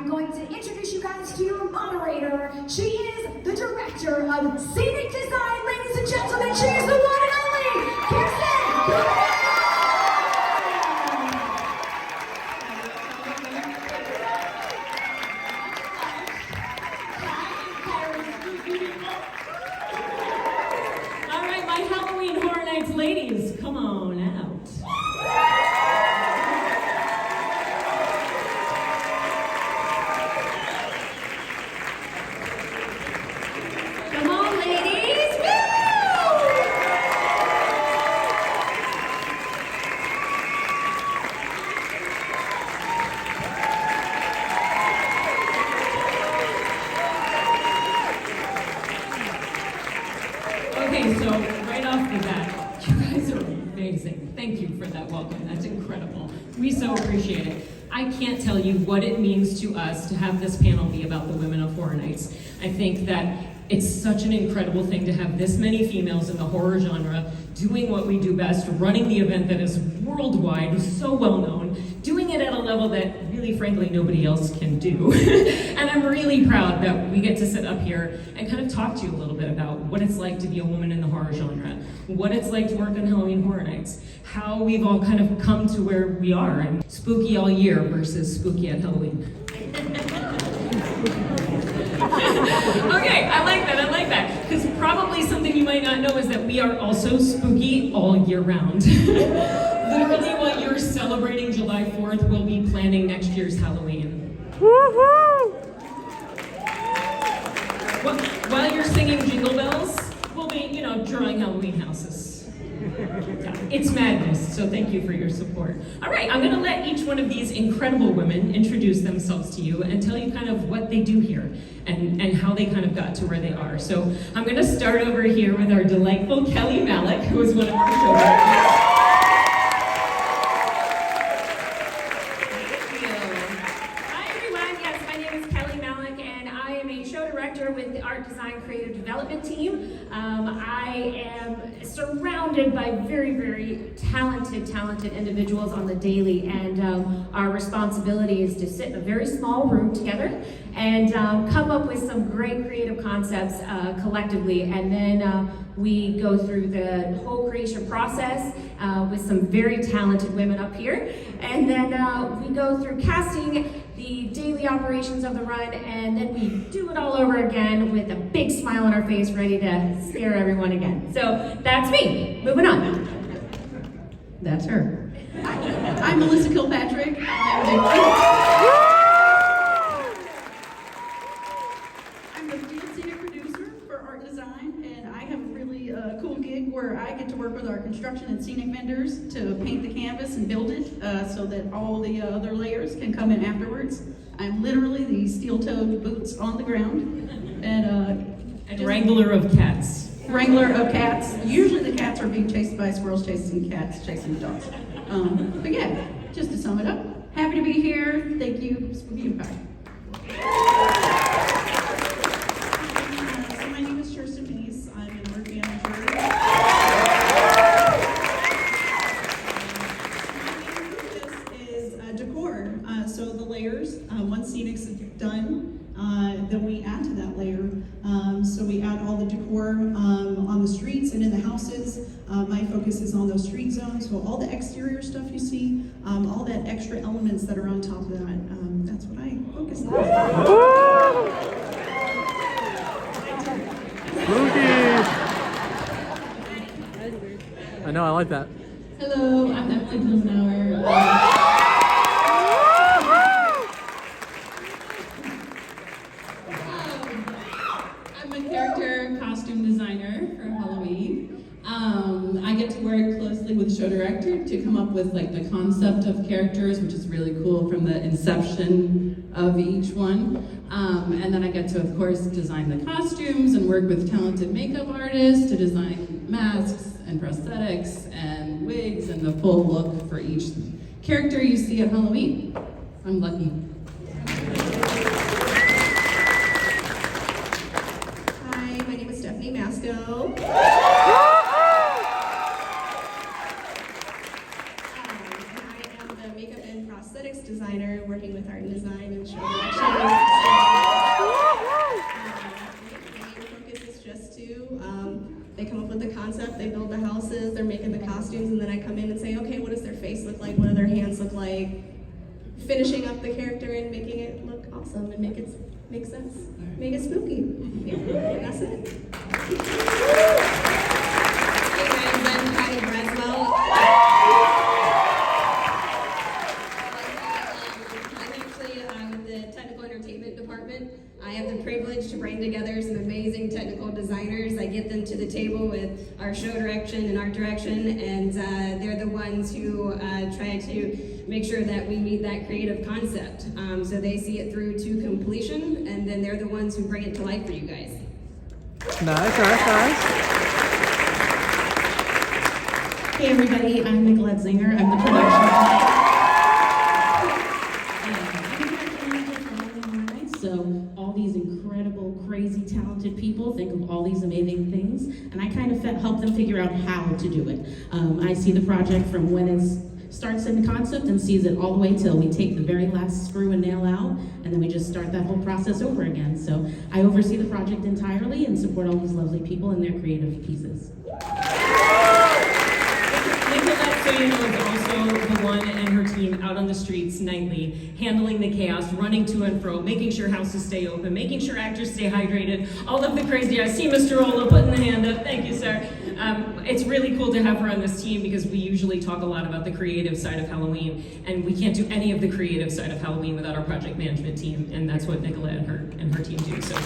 I'm going to introduce you guys to your moderator. She is the director of scenic design, ladies and gentlemen. She is the one and only Kirsten Blumenauer. All right, my Halloween Horror Nights ladies, come on out. Come on, ladies! Woo! Okay, so right off the bat, you guys are amazing. Thank you for that welcome. That's incredible. We so appreciate it. I can't tell you what it means to us to have this panel be about the women of Horror Nights. I think that it's such an incredible thing to have this many females in the horror genre doing what we do best, running the event that is worldwide, so well known, doing it at a level that really, frankly, nobody else can do. And I'm really proud that we get to sit up here and kind of talk to you a little bit about what it's like to be a woman in the horror genre, what it's like to work on Halloween Horror Nights, how we've all kind of come to where we are, and spooky all year versus spooky at Halloween. Okay, I like that. Because probably something you might not know is that we are also spooky all year round. Literally, while you're celebrating July 4th, we'll be planning next year's Halloween. Woohoo! While you're singing Jingle Bells, we'll be, drawing Halloween houses. Yeah, it's madness, so thank you for your support. All right, I'm gonna let each one of these incredible women introduce themselves to you and tell you kind of what they do here and how they kind of got to where they are. So I'm gonna start over here with our delightful Kelly Malik, who is one of our show directors. Hi everyone, yes, my name is Kelly Malik and I am a show director with the Art Design Creative Development team. I am surrounded by very, very talented individuals on the daily, and our responsibility is to sit in a very small room together and come up with some great creative concepts collectively, and then we go through the whole creation process with some very talented women up here, and then we go through casting, the daily operations of the run, and then we do it all over again with a big smile on our face, ready to scare everyone again. So that's me. Moving on. That's her. I'm Melissa Kilpatrick. I'm the field scenic producer for Art Design, and I have a really cool gig where I get to work with our construction and scenic vendors to paint the canvas and build it so that all the other layers can come in afterwards. I'm literally the steel-toed boots on the ground, and Wrangler of cats. Wrangler of cats. Usually the cats are being chased by squirrels chasing cats, chasing the dogs. But yeah, just to sum it up, happy to be here. Thank you, Spooky Empire. So my name is Kirsten Meese. I'm an art manager. My main focus is decor. So the layers, once scenic's done, then we add to that layer. So we add all the decor on the streets and in the houses. My focus is on those street zones, so all the exterior stuff you see, all that extra elements that are on top of that, that's what I focus on. I know, I like that. Hello, I'm Emily Blumenauer. I'm a character costume designer for Halloween. I get to work closely with the show director to come up with like the concept of characters, which is really cool from the inception of each one. And then I get to, of course, design the costumes and work with talented makeup artists to design masks and prosthetics and wigs and the full look for each character you see at Halloween. I'm lucky. Hi, my name is Stephanie Masco. And I am the makeup and prosthetics aesthetics designer working with art and design and show direction. The main focus is just they come up with the concept, they build the houses, they're making the costumes, and then I come in and say, okay, what does their face look like? What do their hands look like? Finishing up the character and making it look awesome and make sense, make it spooky. Yeah, and that's it. Hey guys, I'm Patty Braswell. I'm actually with the technical entertainment department. I have the privilege to bring together some amazing technical designers. I get them to the table with our show direction and art direction, and they're the ones who try to make sure that we meet that creative concept. So they see it through to completion, and then they're the ones who bring it to life for you guys. Nice. Hey everybody, I'm Nicolette Zinger. I'm the production manager. So all these incredible, crazy, talented people think of all these amazing things, and I kind of help them figure out how to do it. I see the project from when it starts in the concept and sees it all the way till we take the very last screw and nail out, and then we just start that whole process over again. So I oversee the project entirely and support all these lovely people in their creative pieces. Nicolette, so you know, is also the one and her team out on the streets nightly, handling the chaos, running to and fro, making sure houses stay open, making sure actors stay hydrated, all of the crazy. I see Mr. Ola putting the hand up. Thank you, sir. It's really cool to have her on this team because we usually talk a lot about the creative side of Halloween, and we can't do any of the creative side of Halloween without our project management team, and that's what Nicolette and her team do. So.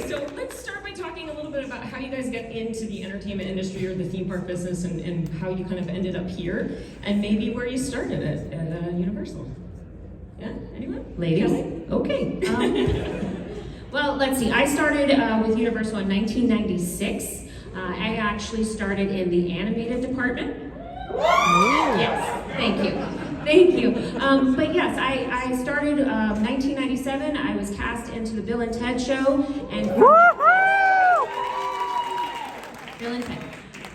So let's start by talking a little bit about how you guys get into the entertainment industry or the theme park business, and how you kind of ended up here, and maybe where you started at Universal. Yeah, anyone? Ladies? Kelly? Okay. Well, let's see. I started with Universal in 1996. I actually started in the animated department. Yes, thank you. Thank you. But yes, I started 1997. I was cast into the Bill and Ted show, and Bill and Ted.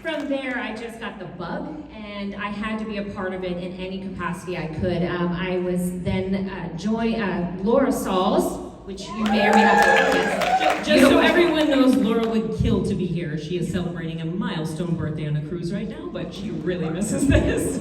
From there, I just got the bug, and I had to be a part of it in any capacity I could. I was then joined Laura Sauls, which you may or may not know. Yes. Just so everyone knows, Laura would kill to be here. She is celebrating a milestone birthday on a cruise right now, but she really misses this.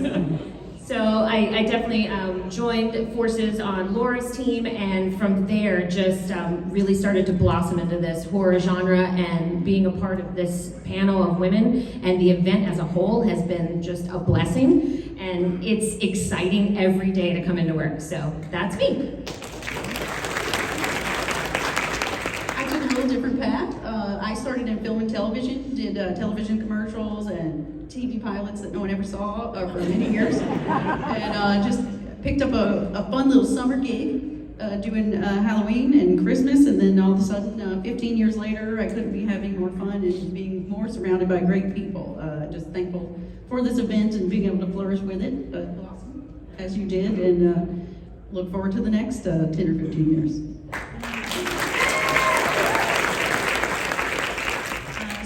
So I definitely joined forces on Laura's team, and from there just really started to blossom into this horror genre, and being a part of this panel of women and the event as a whole has been just a blessing, and it's exciting every day to come into work. So that's me. I took a little different path. I started in film and television, did television commercials and TV pilots that no one ever saw for many years, and just picked up a fun little summer gig doing Halloween and Christmas, and then all of a sudden, 15 years later, I couldn't be having more fun and being more surrounded by great people. Just thankful for this event and being able to flourish with it, blossom as you did, and look forward to the next 10 or 15 years.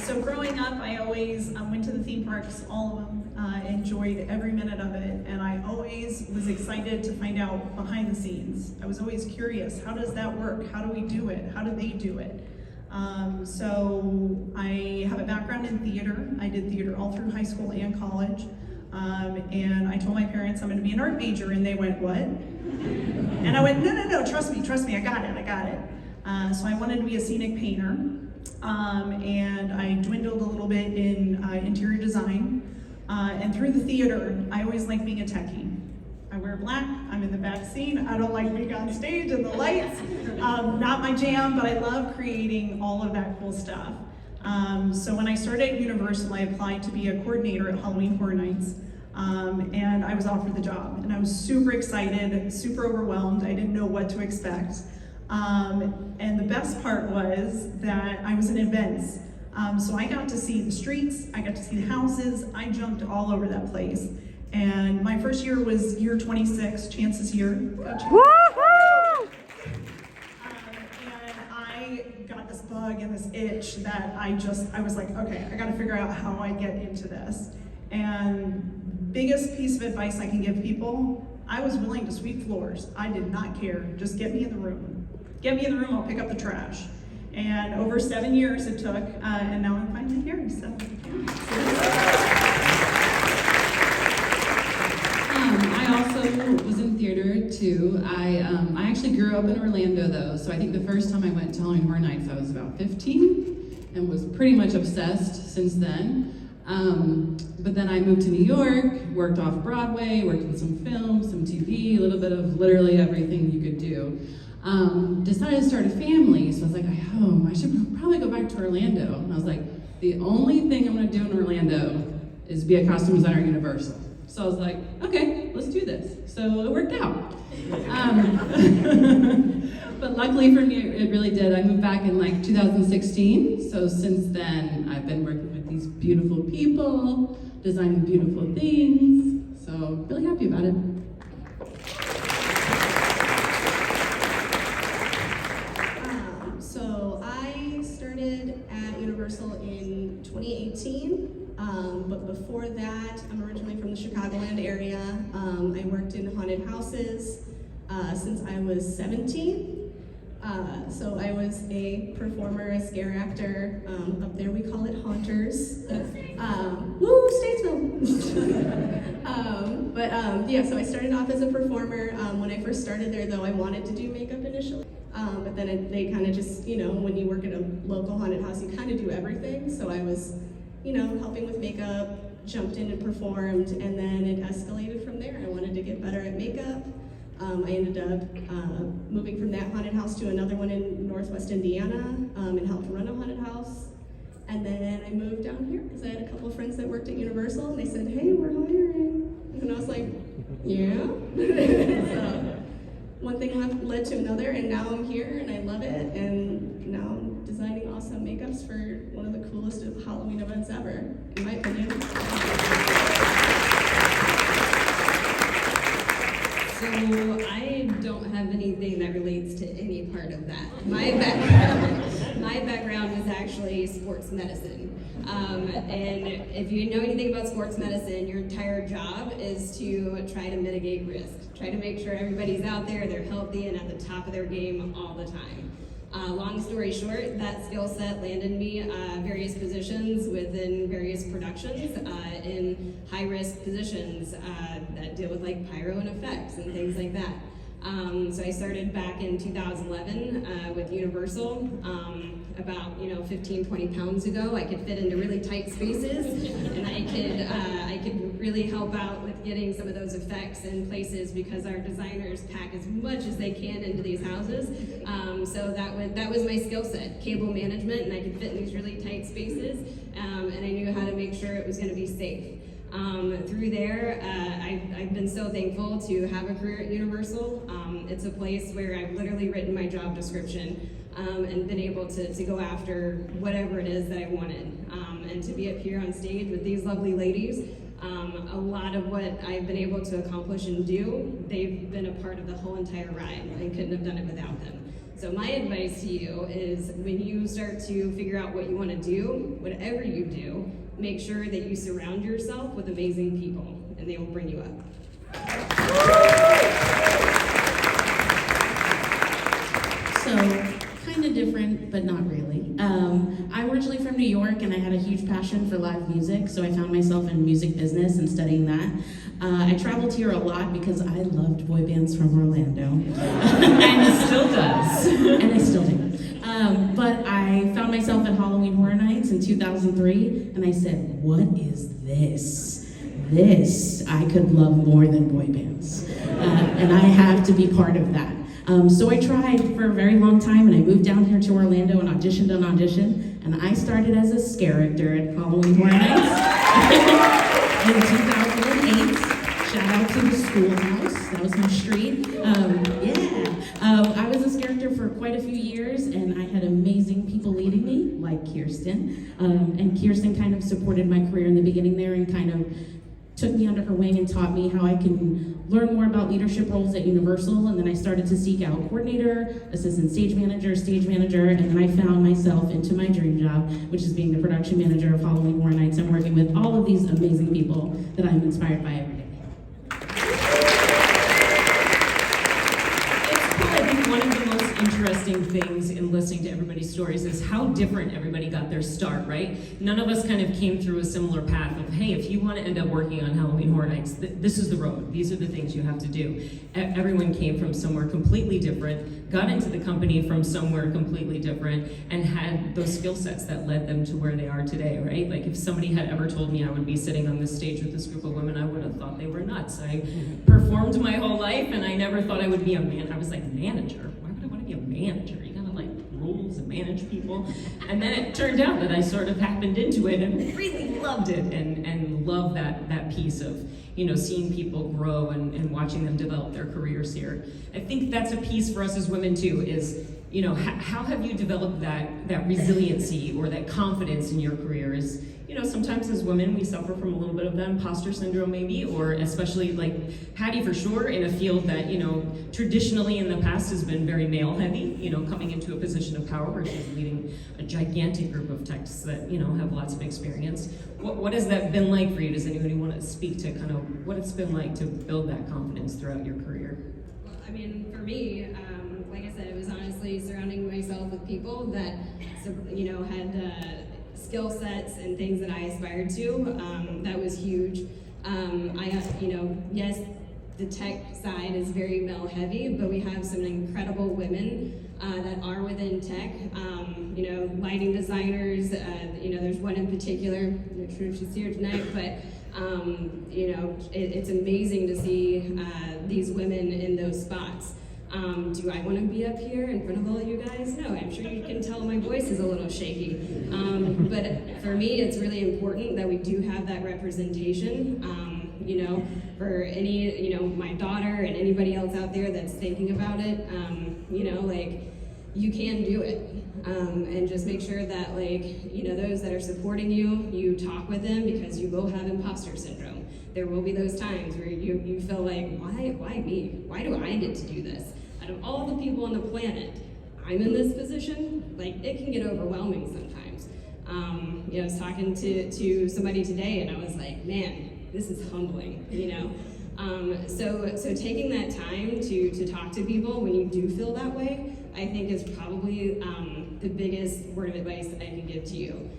So growing up, I always went to the theme parks, all of them, enjoyed every minute of it, and I always was excited to find out behind the scenes. I was always curious, how does that work? How do we do it? How do they do it? So I have a background in theater. I did theater all through high school and college, and I told my parents I'm going to be an art major, and they went, what? And I went, no, trust me, I got it. So I wanted to be a scenic painter. And I dwindled a little bit in interior design, and through the theater, I always liked being a techie. I wear black, I'm in the back scene, I don't like being on stage and the lights, not my jam, but I love creating all of that cool stuff. So when I started at Universal, I applied to be a coordinator at Halloween Horror Nights, and I was offered the job, and I was super excited, super overwhelmed, I didn't know what to expect. And the best part was that I was in events. So I got to see the streets, I got to see the houses, I jumped all over that place. And my first year was year 26, Chance's year. And I got this bug. bug and this itch that I was like, okay, I gotta figure out how I get into this. And biggest piece of advice I can give people, I was willing to sweep floors. I did not care, just get me in the room. Get me in the room, I'll pick up the trash. And over 7 years it took, and now I'm finally here, so. I also was in theater too. I actually grew up in Orlando though, so I think the first time I went to Halloween Horror Nights I was about 15 and was pretty much obsessed since then. But then I moved to New York, worked off Broadway, worked in some film, some TV, a little bit of literally everything you could do. Decided to start a family, so I was like, I should probably go back to Orlando. And I was like, the only thing I'm gonna do in Orlando is be a costume designer at Universal. So I was like, okay, let's do this. So it worked out. But luckily for me, it really did. I moved back in like 2016. So since then, I've been working with these beautiful people, designing beautiful things. So really happy about it. So I started at Universal in 2018. But before that, I'm originally from the Chicagoland area. I worked in haunted houses since I was 17. So I was a performer, a scare actor. Up there we call it haunters. Woo, Statesville! Yeah, so I started off as a performer. When I first started there though, I wanted to do makeup initially. But then they kind of just, when you work at a local haunted house, you kind of do everything. So I was, helping with makeup, jumped in and performed, and then it escalated from there. I wanted to get better at makeup. I ended up moving from that haunted house to another one in Northwest Indiana and helped run a haunted house. And then I moved down here because I had a couple of friends that worked at Universal and they said, hey, we're hiring. And I was like, yeah. So one thing led to another, and now I'm here and I love it. And now I'm designing awesome makeups for one of the coolest Halloween events ever, in my opinion. So I don't have anything that relates to any part of that. My background is actually sports medicine. And if you know anything about sports medicine, your entire job is to try to mitigate risk. Try to make sure everybody's out there, they're healthy and at the top of their game all the time. Long story short, that skill set landed me various positions within various productions in high-risk positions that deal with like pyro and effects and things like that. So I started back in 2011 with Universal. About 15, 20 pounds ago, I could fit into really tight spaces, and I could really help out with getting some of those effects in places because our designers pack as much as they can into these houses. So that was my skill set, cable management, and I could fit in these really tight spaces, and I knew how to make sure it was going to be safe. Through there, I've been so thankful to have a career at Universal. It's a place where I've literally written my job description and been able to go after whatever it is that I wanted. And to be up here on stage with these lovely ladies, a lot of what I've been able to accomplish and do, they've been a part of the whole entire ride. I couldn't have done it without them. So my advice to you is when you start to figure out what you want to do, whatever you do, make sure that you surround yourself with amazing people, and they will bring you up. So, kind of different, but not really. I'm originally from New York, and I had a huge passion for live music, so I found myself in music business and studying that. I traveled here a lot because I loved boy bands from Orlando. And it still does. And I still do. But I found myself at Halloween Horror Nights in 2003, and I said, what is this? This I could love more than boy bands. And I have to be part of that. So I tried for a very long time, and I moved down here to Orlando and auditioned, and I started as a scare actor at Halloween Horror Nights in 2008. Shout out to the Schoolhouse, that was my street. I was a scare actor for quite a few years, and I had amazing people leading me, like Kirsten. And Kirsten kind of supported my career in the beginning there and kind of took me under her wing and taught me how I can learn more about leadership roles at Universal. And then I started to seek out coordinator, assistant stage manager, and then I found myself into my dream job, which is being the production manager of Halloween Horror Nights. I'm working with all of these amazing people that I'm inspired by every day. I think one of the most interesting things in listening to everybody's stories is how different everybody got their start, right? None of us kind of came through a similar path of, hey, if you want to end up working on Halloween Horror Nights, this is the road. These are the things you have to do. Everyone came from somewhere completely different, got into the company from somewhere completely different, and had those skill sets that led them to where they are today, right? Like if somebody had ever told me I would be sitting on this stage with this group of women, I would have thought they were nuts. I performed my whole life, and I never thought I would be a man. I was like, manager? Why would I want to be a manager? You gotta like rules and manage people. And then it turned out that I sort of happened into it and really loved it, and love that piece of, you know, seeing people grow and watching them develop their careers here. I think that's a piece for us as women too, is, you know, how have you developed that resiliency or that confidence in your career? Is, you know, sometimes as women we suffer from a little bit of that imposter syndrome maybe, or especially like Patty for sure, in a field that, you know, traditionally in the past has been very male heavy, you know, coming into a position of power where she's leading a gigantic group of techs that, you know, have lots of experience. What has that been like for you? Does anybody want to speak to kind of what it's been like to build that confidence throughout your career? Well, I mean, for me, like I said, it was honestly surrounding myself with people that, you know, had skill sets and things that I aspired to. That was huge. You know, yes, the tech side is very male heavy, but we have some incredible women that are within tech. You know, lighting designers, you know, there's one in particular, I'm not sure if she's here tonight, but you know, it's amazing to see these women in those spots. Do I want to be up here in front of all of you guys? No, I'm sure you can tell my voice is a little shaky. But for me, it's really important that we do have that representation. You know, for any, you know, my daughter and anybody else out there that's thinking about it, you know, like, you can do it. And just make sure that, like, you know, those that are supporting you, you talk with them, because you will have imposter syndrome. There will be those times where you feel like, why me? Why do I get to do this? Out of all the people on the planet, I'm in this position. Like, it can get overwhelming sometimes. You know, I was talking to somebody today, and I was like, man, this is humbling, you know? So taking that time to talk to people when you do feel that way, I think is probably the biggest word of advice that I can give to you.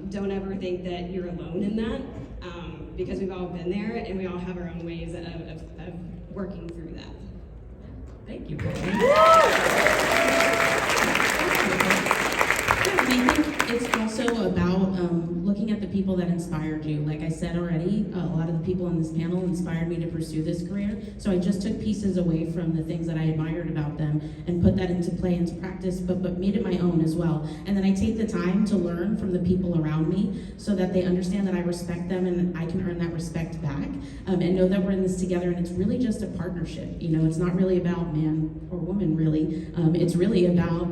Don't ever think that you're alone in that, because we've all been there, and we all have our own ways of working through that. Thank you. I think it's also about looking at the people that inspired you. Like I said already, a lot of the people on this panel inspired me to pursue this career. So I just took pieces away from the things that I admired about them and put that into play, into practice, but made it my own as well. And then I take the time to learn from the people around me so that they understand that I respect them and I can earn that respect back, and know that we're in this together, and it's really just a partnership. You know, it's not really about man or woman, really. It's really about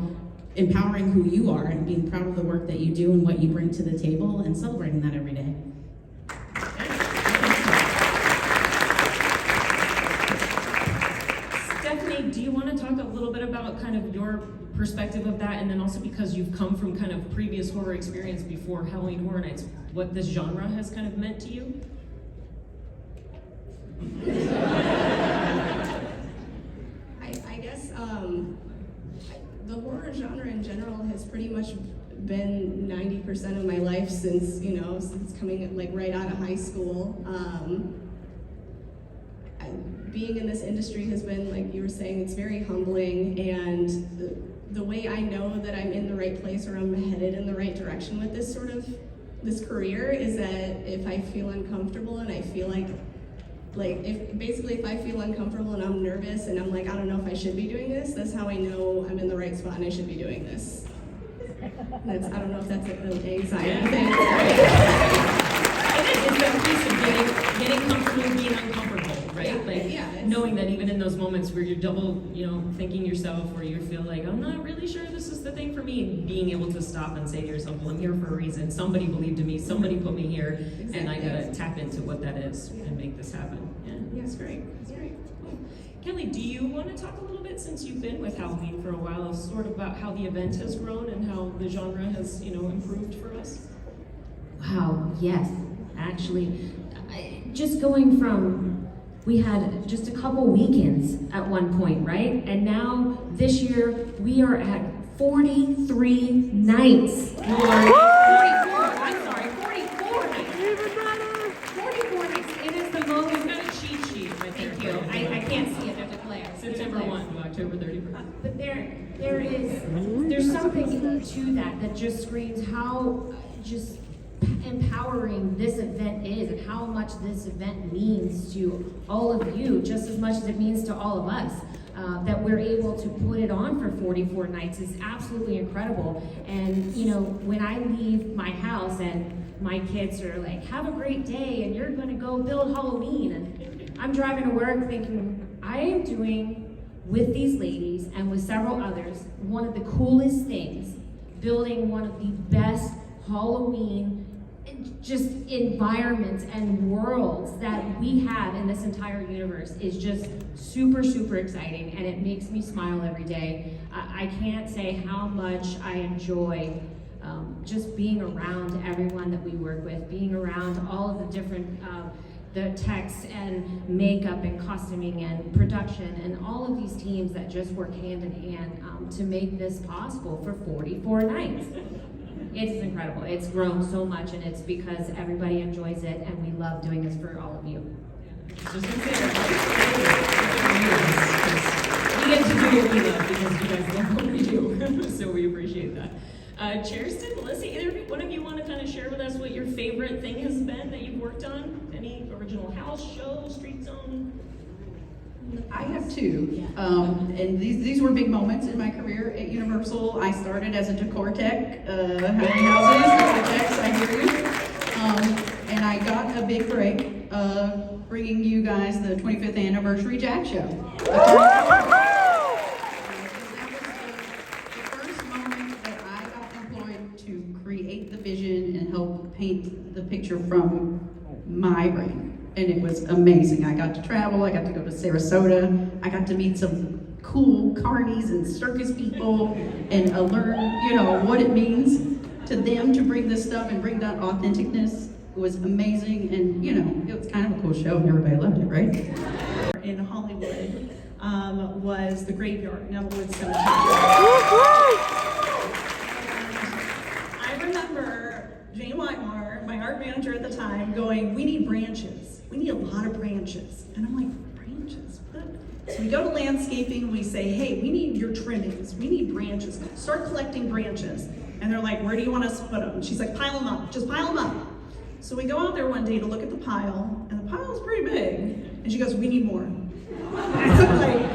empowering who you are and being proud of the work that you do and what you bring to the table, and celebrating that every day. Stephanie, do you want to talk a little bit about kind of your perspective of that, and then also because you've come from kind of previous horror experience before Halloween Horror Nights, what this genre has kind of meant to you? I guess the horror genre in general has pretty much been 90% of my life since coming like right out of high school. Being in this industry has been, like you were saying, it's very humbling, and the way I know that I'm in the right place or I'm headed in the right direction with this career is that if I feel uncomfortable and I feel like if I feel uncomfortable and I'm nervous and I'm like, I don't know if I should be doing this, that's how I know I'm in the right spot and I should be doing this. I don't know if that's an anxiety thing. It is. It's that piece of getting comfortable being uncomfortable, right? like Yeah, it's- knowing that even in those moments where you're double, thinking yourself, where you feel like, I'm not really sure this is the thing for me, being able to stop and say to yourself, well, I'm here for a reason. Somebody believed in me, somebody put me here, and I gotta tap into what that is and make this happen. Yeah, it's great. It's great. Cool. Kelly, do you want to talk a little bit, since you've been with Halloween for a while, sort of about how the event has grown and how the genre has, improved for us? Wow, yes. Actually, just going from, we had just a couple weekends at one point, right? And now, this year, we are at 43 nights. 44 nights. Even better! 44 nights. It is the most. We've got a cheat sheet right there. Thank you. I can't see it. There's a glare. September 1 to October 31st. But there's something to that just screams how just empowering this event is, and how much this event means to all of you, just as much as it means to all of us. That we're able to put it on for 44 nights is absolutely incredible. And when I leave my house and my kids are like, have a great day and you're gonna go build Halloween, and I'm driving to work thinking, I am doing with these ladies and with several others one of the coolest things, building one of the best Halloween just environments and worlds that we have in this entire universe is just super, super exciting, and it makes me smile every day. I can't say how much I enjoy just being around everyone that we work with, being around all of the different the techs and makeup and costuming and production and all of these teams that just work hand in hand to make this possible for 44 nights. It's incredible. It's grown so much, and it's because everybody enjoys it, and we love doing this for all of you. Just gonna say we get to do what we love because you guys love what we do. So we appreciate that. Cheriston, Melissa, either one of you want to kind of share with us what your favorite thing has been that you've worked on? Any original house, show, street zone? I have two, and these were big moments in my career at Universal. I started as a decor tech, having houses, architects, I hear you. And I got a big break bringing you guys the 25th anniversary Jack Show. That was the first moment that I got employed to create the vision and help paint the picture from my brain. And it was amazing. I got to travel, I got to go to Sarasota, I got to meet some cool carnies and circus people and learn, what it means to them to bring this stuff and bring that authenticness. It was amazing, and it was kind of a cool show and everybody loved it, right? In Hollywood was the Graveyard, Nettlewood Cemetery. I remember Jane Whitemar, my art manager at the time, going, we need branches. We need a lot of branches. And I'm like, branches? What? So we go to landscaping and we say, hey, we need your trimmings. We need branches. Start collecting branches. And they're like, where do you want us to put them? And she's like, pile them up. Just pile them up. So we go out there one day to look at the pile, and the pile is pretty big. And she goes, we need more. I'm like,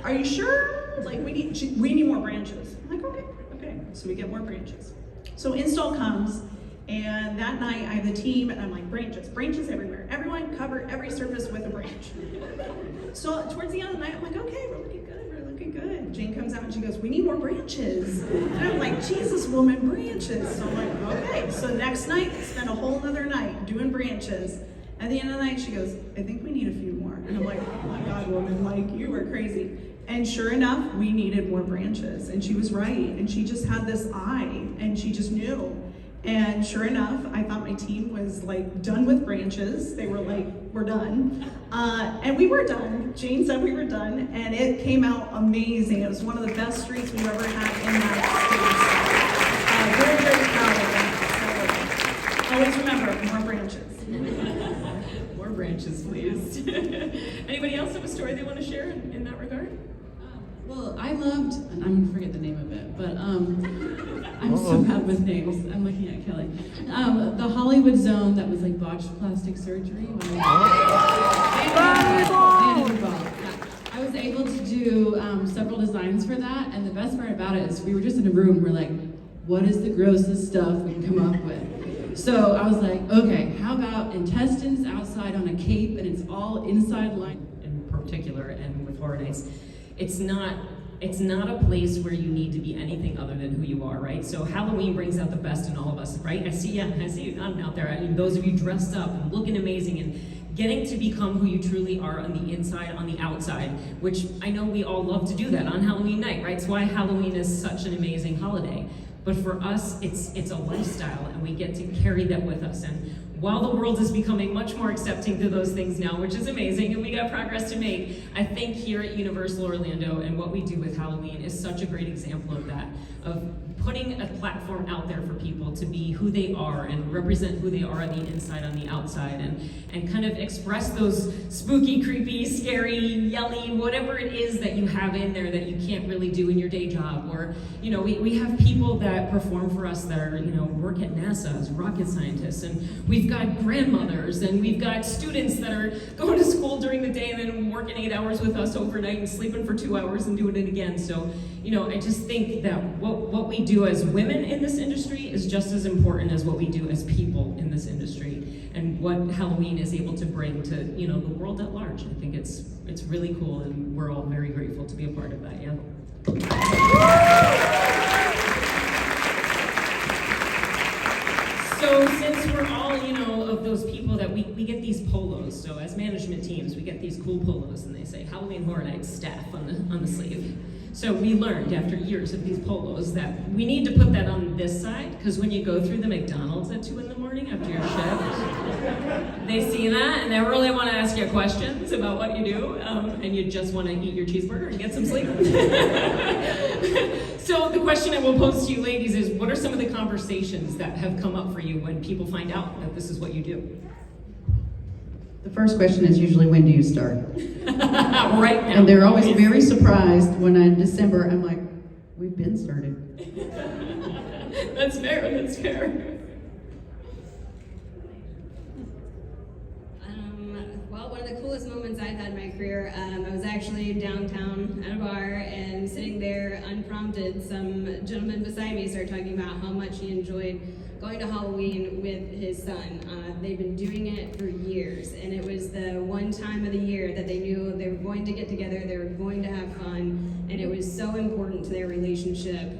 are you sure? Like, we need more branches. I'm like, okay. So we get more branches. So install comes, and that night I have the team, and I'm like, branches everywhere. Everyone cover every surface with a branch. So towards the end of the night, I'm like, okay, we're looking good. Jane comes out and she goes, we need more branches. And I'm like, Jesus, woman, branches. So I'm like, okay. So next night, spend a whole other night doing branches. At the end of the night, she goes, I think we need a few more. And I'm like, oh my God, woman, like, you are crazy. And sure enough, we needed more branches. And she was right. And she just had this eye, and she just knew. And sure enough, I thought my team was like done with branches. They were like, we're done. And we were done. Jane said we were done, and it came out amazing. It was one of the best streets we've ever had in that space. Very, very proud of that. So always remember, more branches. More branches, please. Anybody else have a story they want to share in that regard? Well, I loved, and I'm gonna forget the name of it, but I'm so bad with names. I'm looking at Kelly. The Hollywood Zone that was like botched plastic surgery. I was able to do several designs for that, and the best part about it is we were just in a room. We're like, what is the grossest stuff we can come up with? So I was like, okay, how about intestines outside on a cape and it's all inside line? In particular, and with Horror Nights, it's not a place where you need to be anything other than who you are, right? So Halloween brings out the best in all of us, right? I see you nodding out there. I mean, those of you dressed up and looking amazing and getting to become who you truly are on the inside, on the outside, which I know we all love to do that on Halloween night, right? It's why Halloween is such an amazing holiday. But for us, it's a lifestyle, and we get to carry that with us. And while the world is becoming much more accepting to those things now, which is amazing, and we got progress to make, I think here at Universal Orlando and what we do with Halloween is such a great example of that, of putting a platform out there for people to be who they are and represent who they are on the inside, on the outside, and kind of express those spooky, creepy, scary, yelly, whatever it is that you have in there that you can't really do in your day job. Or, you know, we have people that perform for us that are, you know, work at NASA as rocket scientists, and we've got grandmothers, and we've got students that are going to school during the day and then working 8 hours with us overnight and sleeping for 2 hours and doing it again. So, you know, I just think that what we do as women in this industry is just as important as what we do as people in this industry, and what Halloween is able to bring to, you know, the world at large. I think it's really cool, and we're all very grateful to be a part of that. Yeah. So since we're all, you know, of those people that we get these polos, so as management teams, we get these cool polos, and they say Halloween Horror Nights staff on the sleeve. So we learned after years of these polos that we need to put that on this side, because when you go through the McDonald's at 2 in the morning after your shift, they see that and they really want to ask you questions about what you do, and you just want to eat your cheeseburger and get some sleep. So the question I will pose to you ladies is, what are some of the conversations that have come up for you when people find out that this is what you do? The first question is usually, when do you start? Right now. And they're always very surprised when in December I'm like, we've been started. That's fair. Well, one of the coolest moments I've had in my career, I was actually downtown at a bar and sitting there unprompted, some gentleman beside me started talking about how much he enjoyed going to Halloween with his son. They've been doing it for years, and it was the one time of the year that they knew they were going to get together, they were going to have fun, and it was so important to their relationship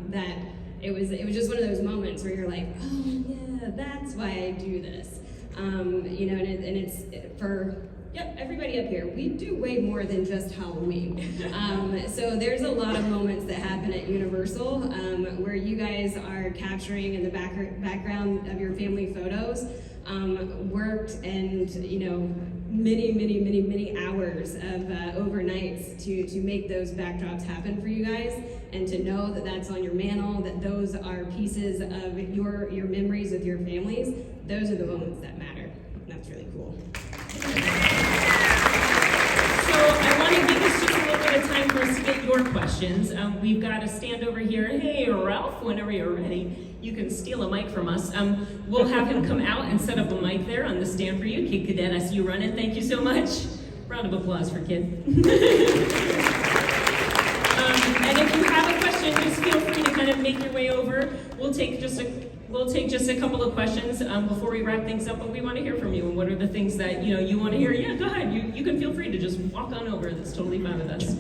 that it was just one of those moments where you're like, oh yeah, that's why I do this. You know, and it's for everybody up here, we do way more than just Halloween. So there's a lot of moments that happen at Universal where you guys are capturing in the background of your family photos, worked and, you know, many hours of overnights to make those backdrops happen for you guys, and to know that that's on your mantle, that those are pieces of your memories with your families. Those are the moments that matter. That's really cool. So I want to give us just a little bit of time for us to get your questions. We've got a stand over here. Hey, Ralph, whenever you're ready, you can steal a mic from us. We'll have him come out and set up a mic there on the stand for you. Kid Cadet, I see you running. Thank you so much. Round of applause for Kid. And if you have a question, just feel free to kind of make your way over. We'll take just a couple of questions before we wrap things up, but we want to hear from you. And what are the things that you want to hear? Yeah, go ahead. You can feel free to just walk on over. That's totally fine with us.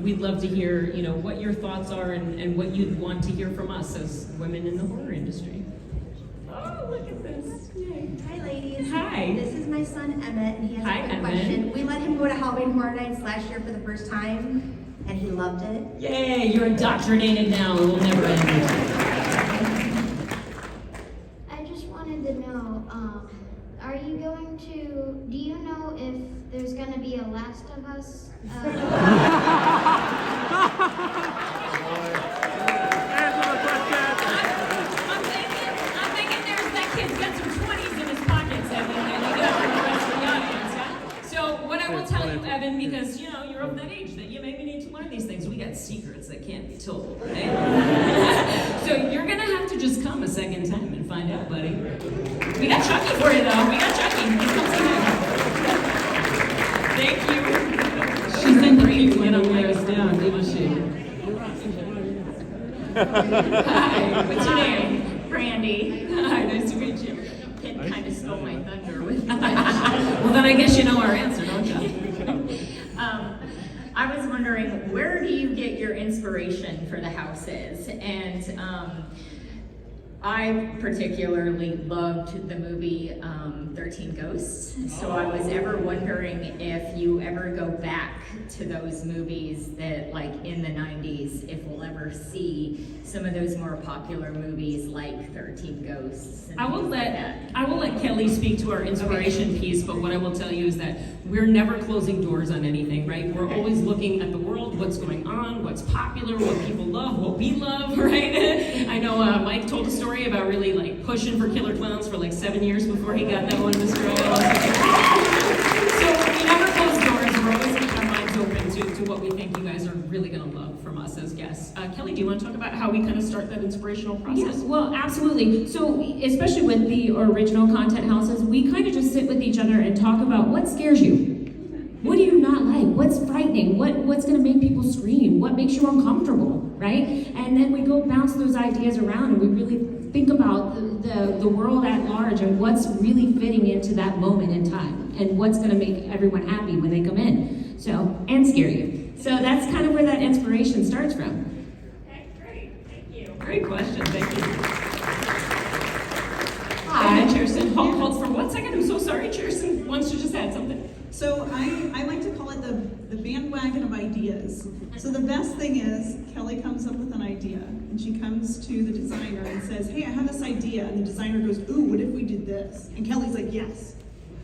We'd love to hear what your thoughts are and what you'd want to hear from us as women in the horror industry. Oh, look at this! Yay. Hi, ladies. Hi. This is my son Emmett, and he has Hi, a quick Emmett. question. We let him go to Halloween Horror Nights last year for the first time, and he loved it. Yay! You're indoctrinated now. It will never end. I just wanted to know, do you know if there's going to be a Last of Us? I'm thinking that kid's got some 20s in his pockets, Evan, and you got for the rest of the audience, yeah? So what I will tell you, Evan, because you're of that age that you maybe need to learn these things. We got secrets that can't be told, right? So you're gonna have to just come a second time and find out, buddy. We got Chucky for you, though. We got Chucky. He's come Thank you. She sent the cute one to wear us down, didn't she? Hi, what's your name? Brandy. Hi, nice to meet you. Ken kind of stole my thunder with Well, then I guess you know our answer, don't you? I was wondering, where do you get your inspiration for the houses? And I particularly loved the movie 13 Ghosts, so I was ever wondering if you ever go back to those movies that, like, in the 90s, if we'll ever see some of those more popular movies like 13 Ghosts. And I will things like that. let Kelly speak to our inspiration piece, but what I will tell you is that we're never closing doors on anything, right? We're always looking at the world, what's going on, what's popular, what people love, what we love, right? I know Mike told a story about really like pushing for Killer Clowns for like 7 years before he got that one, Mr. So we never close doors. We're always keeping our minds open to what we think you guys are really going to love from us as guests. Kelly, do you want to talk about how we kind of start that inspirational process? Yes, well, absolutely. So, especially with the original content houses, we kind of just sit with each other and talk about what scares you. What do you not like? What's frightening? What's going to make people scream? What makes you uncomfortable, right? And then we go bounce those ideas around, and we really think about the world at large and what's really fitting into that moment in time, and what's going to make everyone happy when they come in. So, and scare you. So that's kind of where that inspiration starts from. Okay, great, thank you. Great question, thank you. Hi. Cheerson. Hold for 1 second. I'm so sorry. Cheerson wants to just add something. So I like to call it the bandwagon of ideas. So the best thing is Kelly comes up with an idea and she comes to the designer and says, hey, I have this idea. And the designer goes, ooh, what if we did this? And Kelly's like, yes.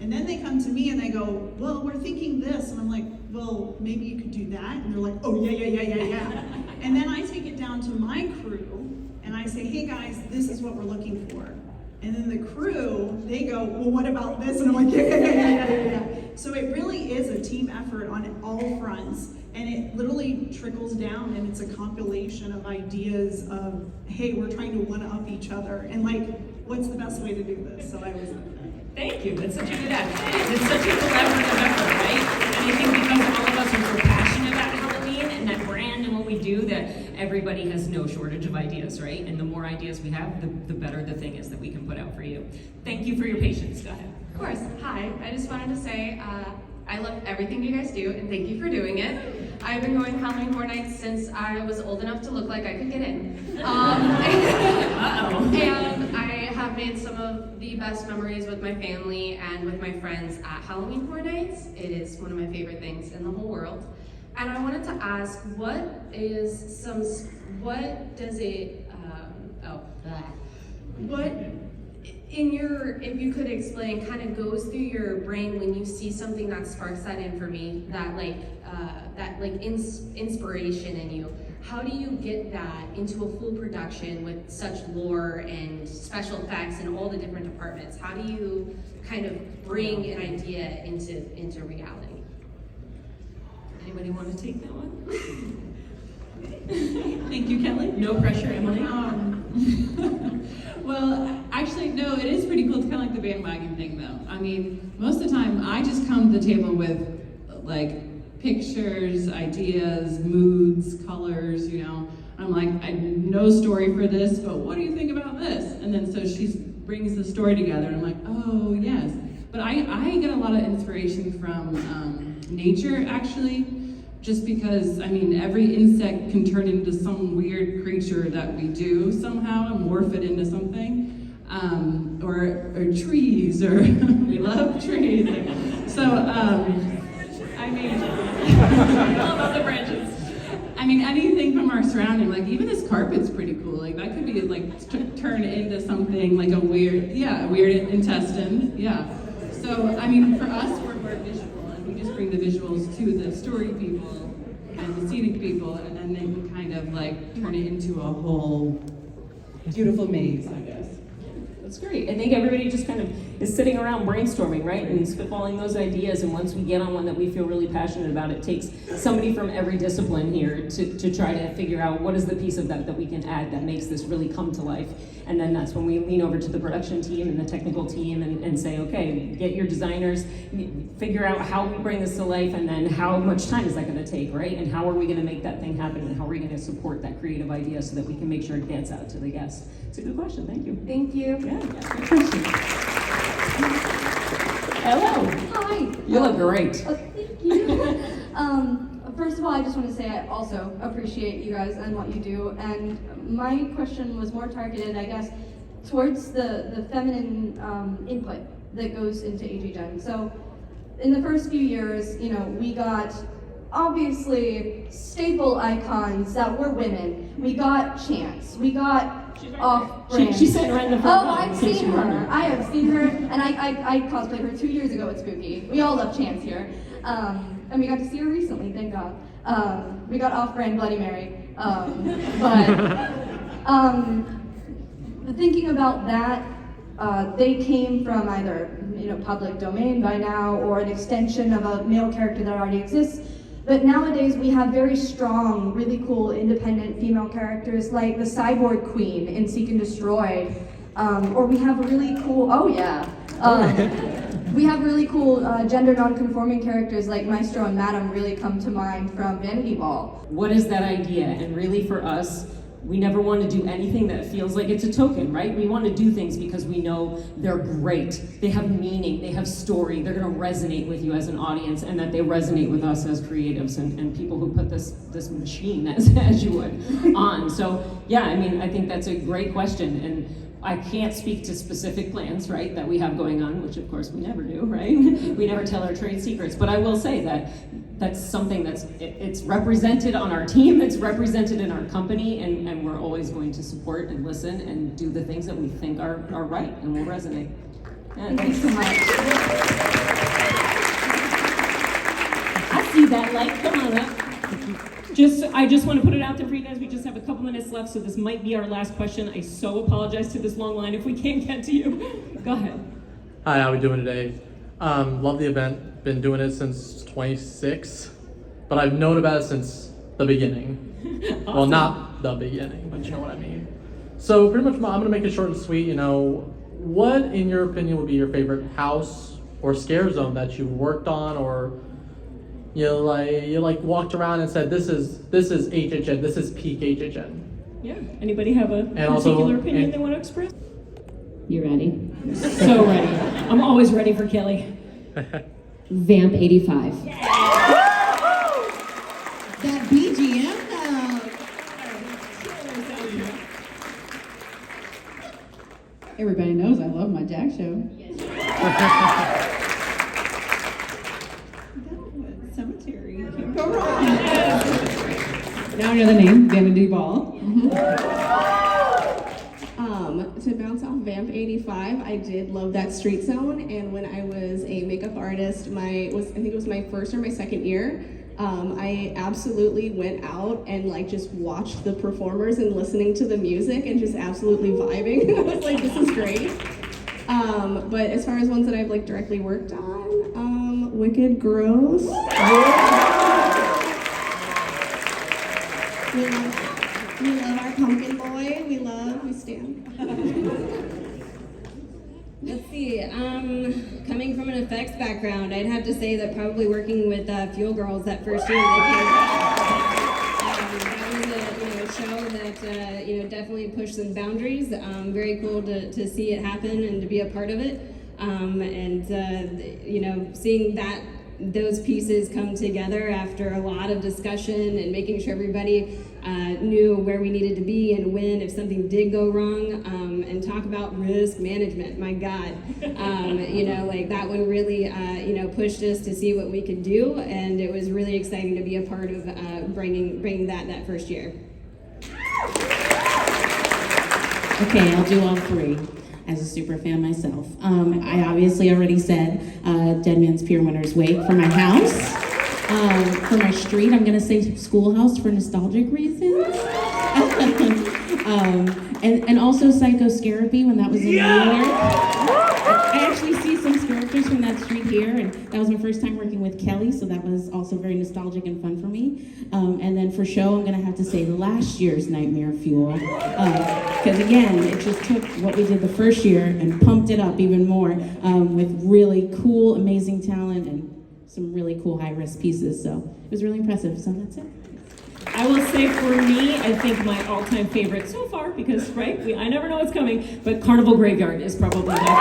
And then they come to me and they go, well, we're thinking this. And I'm like, well, maybe you could do that. And they're like, oh, yeah. And then I take it down to my crew and I say, hey guys, this is what we're looking for. And then the crew, they go, well, what about this? And I'm like, yeah. So it really is a team effort on all fronts. And it literally trickles down and it's a compilation of ideas of, hey, we're trying to one-up each other. And like, what's the best way to do this? So I was Thank you. That's such a good attitude. It's such a collaborative effort, right? And I think because all of us are so passionate about Halloween and that brand and what we do, that everybody has no shortage of ideas, right? And the more ideas we have, the better the thing is that we can put out for you. Thank you for your patience. Go ahead. Of course. Hi. I just wanted to say I love everything you guys do, and thank you for doing it. I've been going Halloween Horror Nights since I was old enough to look like I could get in. And I have made some of the best memories with my family and with my friends at Halloween Horror Nights. It is one of my favorite things in the whole world. And I wanted to ask, what if you could explain, kind of goes through your brain when you see something that sparks that in for me, inspiration in you. How do you get that into a full production with such lore and special effects and all the different departments? How do you kind of bring an idea into reality? Anybody want to take that one? Thank you, Kelly. No pressure, Emily. Well, actually, no, it is pretty cool. It's kind of like the bandwagon thing, though. I mean, most of the time, I just come to the table with, like, pictures, ideas, moods, colors, you know. I'm like, I have no story for this, but what do you think about this? And then so she brings the story together, and I'm like, oh, yes. But I get a lot of inspiration from nature, actually. Just because, I mean, every insect can turn into some weird creature that we do somehow, morph it into something. Or trees, or we love trees. So, I mean, I love all the branches. I mean, anything from our surrounding, like even this carpet's pretty cool. Like that could be like turned into something like a weird intestine, yeah. So, I mean, for us, we're visual. Bring the visuals to the story people and the scenic people, and then they can kind of like turn it into a whole beautiful maze, I guess. That's great. I think everybody just kind of is sitting around brainstorming, right? And spitballing those ideas. And once we get on one that we feel really passionate about, it takes somebody from every discipline here to try to figure out what is the piece of that we can add that makes this really come to life. And then that's when we lean over to the production team and the technical team and say, okay, get your designers, figure out how we bring this to life, and then how much time is that going to take, right? And how are we going to make that thing happen, and how are we going to support that creative idea so that we can make sure it gets out to the guests? It's a good question. Thank you. Thank you. Yeah, good question. Hello. Hi. You look great. Thank you. First of all, I just want to say I also appreciate you guys and what you do. And my question was more targeted, I guess, towards the feminine input that goes into HHN. So in the first few years, you know, we got obviously staple icons that were women. We got Chance. We got off-brand. She's sitting right in the front row, Oh, I've seen her. I have seen her, and I cosplayed her 2 years ago at Spooky. We all love Chance here. And we got to see her recently, thank God. We got off-brand Bloody Mary. Thinking about that, they came from either, you know, public domain by now or an extension of a male character that already exists. But nowadays we have very strong, really cool, independent female characters like the Cyborg Queen in Seek and Destroy. Or we have really cool, we have really cool gender non-conforming characters like Maestro and Madam really come to mind from Vanity Ball. What is that idea? And really for us, we never want to do anything that feels like it's a token, right? We want to do things because we know they're great. They have meaning, they have story, they're going to resonate with you as an audience, and that they resonate with us as creatives and people who put this machine, as you would, on. So yeah, I mean, I think that's a great question. And I can't speak to specific plans, right, that we have going on, which of course we never do, right? We never tell our trade secrets, but I will say that that's something it's represented on our team, it's represented in our company, and we're always going to support and listen and do the things that we think are right and will resonate. Yeah, Thank you so much. I see that light, come on up. I just want to put it out there for you guys. We just have a couple minutes left, so this might be our last question. I so apologize to this long line if we can't get to you. Go ahead. Hi, how are we doing today? Love the event. Been doing it since 26, but I've known about it since the beginning. Awesome. Well, not the beginning, but you know what I mean. So pretty much, I'm gonna make it short and sweet. You know, what in your opinion would be your favorite house or scare zone that you worked on, or you walked around and said, this is HHN, this is peak HHN. Yeah. Anybody have a particular opinion they want to express? You ready? So ready. I'm always ready for Kelly. Vamp 85. That BGM now. Everybody knows I love my Jack show. Cemetery. Can't go wrong. Now I know the name, Vanity Ball. To bounce off Vamp 85, I did love that street zone, and when I was a makeup artist, I think it was my first or my second year, I absolutely went out and just watched the performers and listening to the music and just absolutely vibing. I was like, this is great. But as far as ones that I've directly worked on, Wicked Gross. We love our pumpkin boy. We stand. Let's see, coming from an effects background, I'd have to say that probably working with Fuel Girls that first year they came that was a show that definitely pushed some boundaries. Very cool to see it happen and to be a part of it. Seeing those pieces come together after a lot of discussion and making sure everybody knew where we needed to be and when if something did go wrong, and talk about risk management. My God, that one really pushed us to see what we could do, and it was really exciting to be a part of bringing that first year. Okay, I'll do all three. As a super fan myself. I obviously already said Dead Man's Pier Winner's Wake for my house. For my street, I'm gonna say Schoolhouse for nostalgic reasons. And also Psychoscarapy when that was in New York. I actually see some characters from that street here, and that was my first time working with Kelly, so that was also very nostalgic and fun for me. And then for show, I'm gonna have to say last year's Nightmare Fuel, because again, it just took what we did the first year and pumped it up even more with really cool, amazing talent and some really cool high-risk pieces. So it was really impressive. So that's it. I will say for me, I think my all-time favorite so far, because I never know what's coming, but Carnival Graveyard is probably my favorite.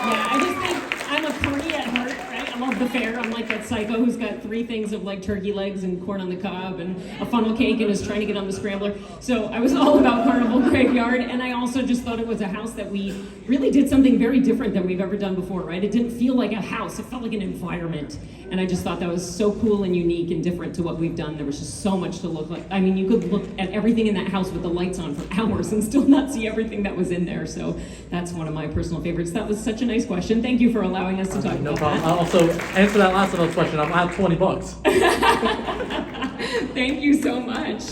Yeah, I just think I'm a carny at heart, right? I love the fair. I'm like that psycho who's got 3 things of like turkey legs and corn on the cob and a funnel cake and is trying to get on the scrambler. So I was all about Carnival Graveyard, and I also just thought it was a house that we really did something very different than we've ever done before, right? It didn't feel like a house, it felt like an environment. And I just thought that was so cool and unique and different to what we've done. There was just so much to look like. I mean, you could look at everything in that house with the lights on for hours and still not see everything that was in there. So that's one of my personal favorites. That was such a nice question. Thank you for allowing us to talk No about problem. that. I'll also answer that last little question. I'll have $20. Thank you so much.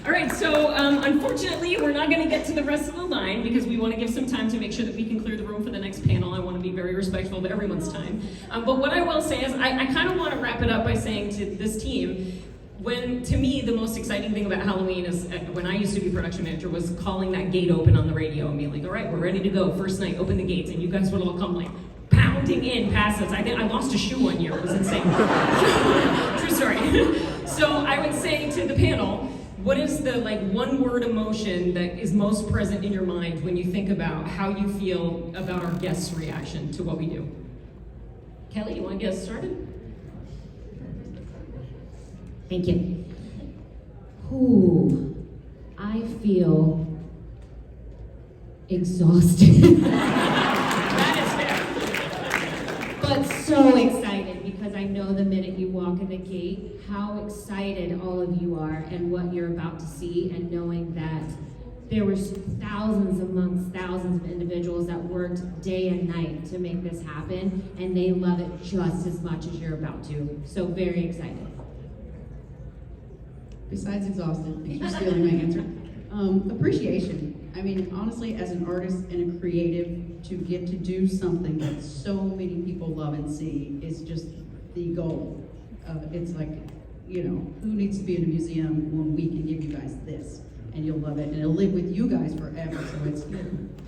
All right, so unfortunately, we're not going to get to the rest of the line because we want to give some time to make sure that we can clear the room for the next panel. I want to be very respectful of everyone's time. But what I will say is I kind of want to wrap it up by saying to this team, to me, the most exciting thing about Halloween is when I used to be production manager was calling that gate open on the radio and being like, all right, we're ready to go. First night, open the gates. And you guys would all come like pounding in past us. I think I lost a shoe one year. It was insane. True story. So I would say to the panel, what is the one word emotion that is most present in your mind when you think about how you feel about our guests' reaction to what we do? Kelly, you want to get us started? Thank you. Ooh, I feel exhausted. But so excited because I know the minute you walk in the gate, how excited all of you are and what you're about to see, and knowing that there were thousands amongst thousands of individuals that worked day and night to make this happen, and they love it just as much as you're about to. So very excited. Besides exhausted, thanks for stealing my answer. Appreciation. I mean, honestly, as an artist and a creative, to get to do something that so many people love and see is just the goal. It's like, who needs to be in a museum when we can give you guys this? And you'll love it, and it'll live with you guys forever. So it's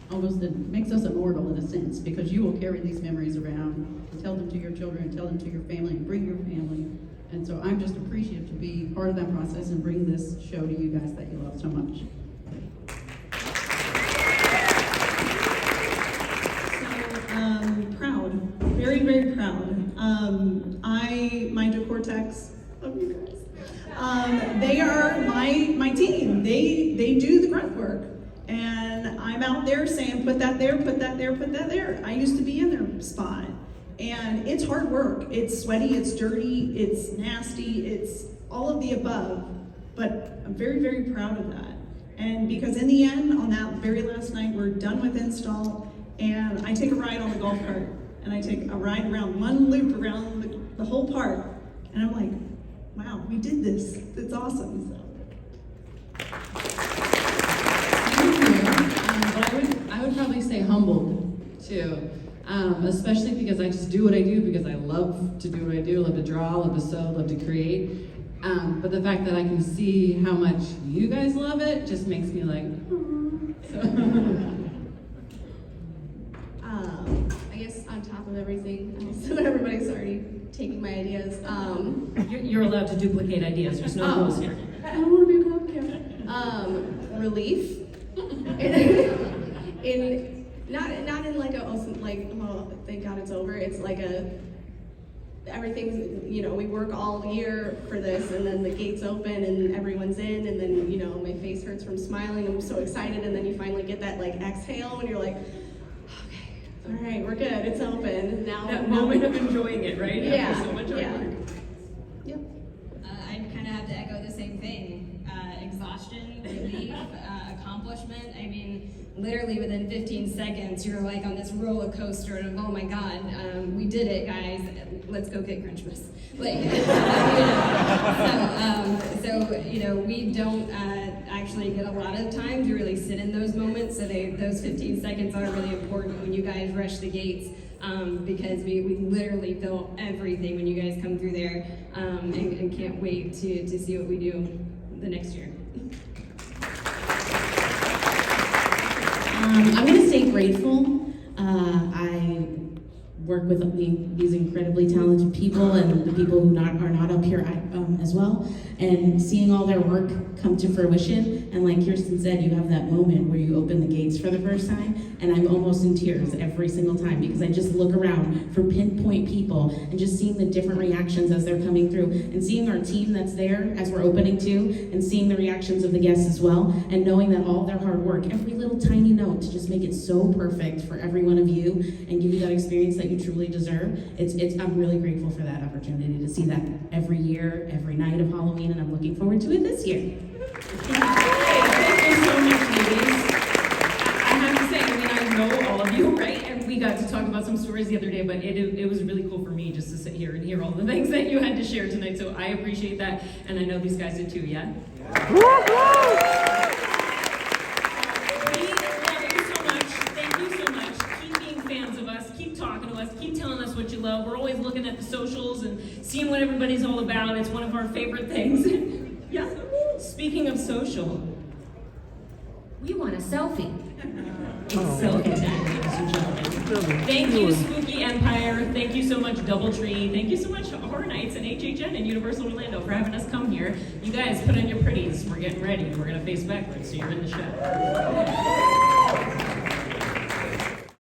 almost, it makes us immortal in a sense, because you will carry these memories around and tell them to your children, and tell them to your family, and bring your family. And so I'm just appreciative to be part of that process and bring this show to you guys that you love so much. Proud, very, very proud. My Decortex, love you guys. They are my team. They do the grunt work. And I'm out there saying, put that there, put that there, put that there. I used to be in their spot. And it's hard work. It's sweaty, it's dirty, it's nasty, it's all of the above. But I'm very, very proud of that. And because in the end, on that very last night, we're done with install, and I take a ride on the golf cart, and I take a ride around one loop around the whole park, and I'm like, wow, we did this. It's awesome. So. But I would probably say humbled too, especially because I just do what I do because I love to do what I do, love to draw, love to sew, love to create. But the fact that I can see how much you guys love it just makes me like, I guess on top of everything, so everybody's already taking my ideas. You're allowed to duplicate ideas. There's no rules here. I don't want to be a copycat. Relief. in not in like a oh thank God it's over. It's like everything's, we work all year for this, and then the gates open and everyone's in, and then my face hurts from smiling. I'm so excited, and then you finally get that exhale, and you're like, okay, all right, we're good. It's open now. That moment of enjoying it, right? Yeah. After so much hard work. Yep. I'd kind of have to echo the same thing. Exhaustion, relief, accomplishment. I mean, literally within 15 seconds, you're like on this roller coaster of, oh my God, we did it, guys. Let's go get Grinchmas. Like, we don't actually get a lot of time to really sit in those moments. So those 15 seconds are really important when you guys rush the gates. Because we literally feel everything when you guys come through there, and can't wait to see what we do the next year. I'm going to say grateful. I work with these incredibly talented people and the people who are not up here as well, and seeing all their work come to fruition. And like Kirsten said, you have that moment where you open the gates for the first time, and I'm almost in tears every single time because I just look around for pinpoint people and just seeing the different reactions as they're coming through, and seeing our team that's there as we're opening too, and seeing the reactions of the guests as well, and knowing that all their hard work, every little tiny note to just make it so perfect for every one of you and give you that experience that you truly deserve. I'm really grateful for that opportunity to see that every year, every night of Halloween, and I'm looking forward to it this year. Thank you so much, ladies. I have to say, I know all of you, right? And we got to talk about some stories the other day, but it was really cool for me just to sit here and hear all the things that you had to share tonight. So I appreciate that, and I know these guys did too, yeah? We love you so much. Thank you so much. Keep being fans of us. Keep talking to us. Keep telling us what you love. We're always looking at the socials and seeing what everybody's all about. It's one of our favorite things. Yeah. Speaking of social, We want a selfie. it's selfie time, ladies and gentlemen. Thank you, Spooky Empire. Thank you so much, Doubletree. Thank you so much, Horror Nights and HHN and Universal Orlando for having us come here. You guys put on your pretties. We're getting ready. We're going to face backwards, so you're in the shot.